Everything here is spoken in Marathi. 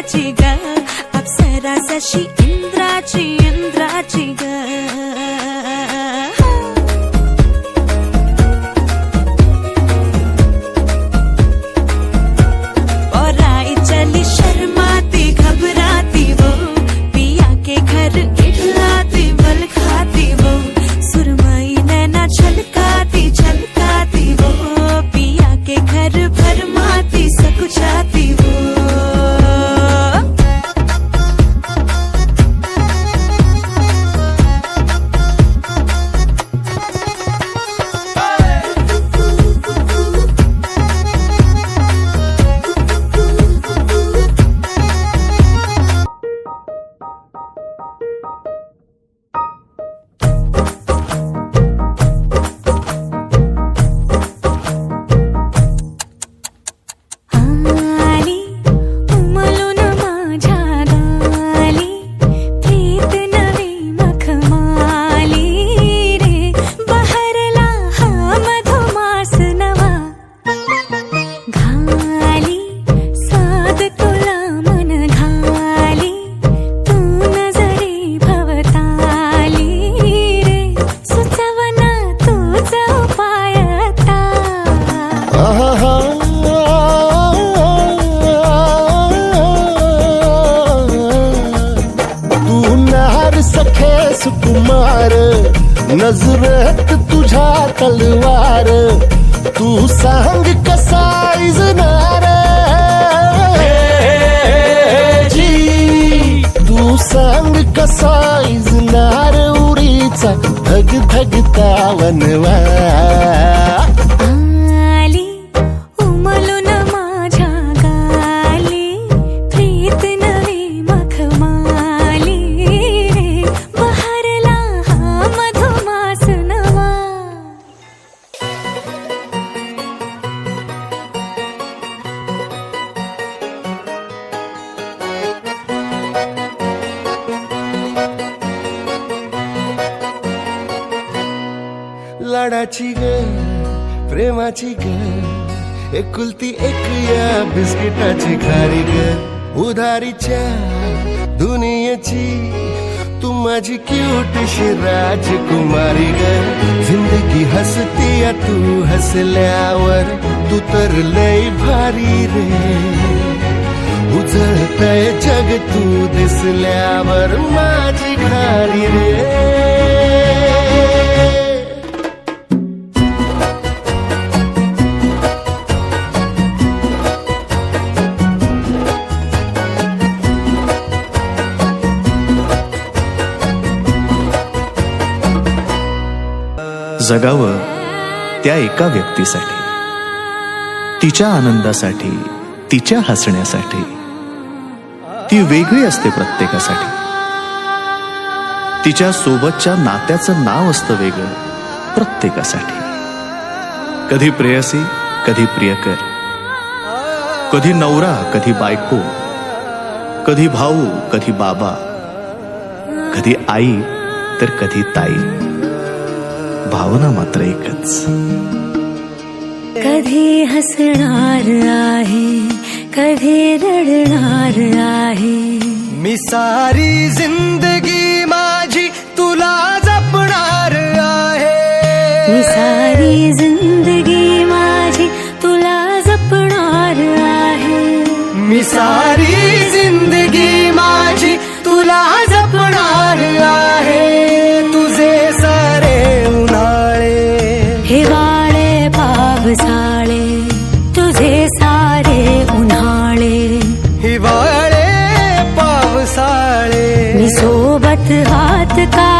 इंद्राची ग, अप्सरा जशी इंद्राची ग. और आई चली शर्माती घबराती वो, पिया के घर इठलाती बल खाती वो, सुरमई नैना छलकाती वो, पिया के घर भरमाती सकुचाती वो. कुमार नजरेत तुझ्या तलवार, तू सांग कसा इजनार जी, तू सांग कसा इजनार उरीचा धग धगता वनवा. लाडाची ग प्रेमाची ग, एकुलती एक या बिस्किटाची खारी ग, उधारीच्या दुनियेची तू माझी क्यूटशी राजकुमारी ग. जिंदगी हसती या तू हसल्यावर, तू तर लय भारी रे, उजळतय जग तू दिसल्यावर माझी खारी रे. जगावं त्या एका व्यक्तीसाठी, तिच्या आनंदासाठी, तिच्या हसण्यासाठी. ती वेगळी असते प्रत्येकासाठी. तिच्या सोबतच्या नात्याचं नाव असतं वेगळं प्रत्येकासाठी. कधी प्रेयसी, कधी प्रियकर, कधी नवरा, कधी बायको, कधी भाऊ, कधी बाबा, कधी आई तर कधी ताई. भावना मात्र एकच. कधी हसणार आहे, कधी रडणार आहे, मी सारी जिंदगी माझी तुला जपणार आहे. मी सारी जिंदगी माझी तुला जपणार आहे. मी सारी जिंदगी माझी तुला जपणार आहे. तुझे सारे उन्हाळे हिवाळे पावसाळे, तुझे सारे उन्हाळे हिवाळे पावसाळे, मी सोबत हात का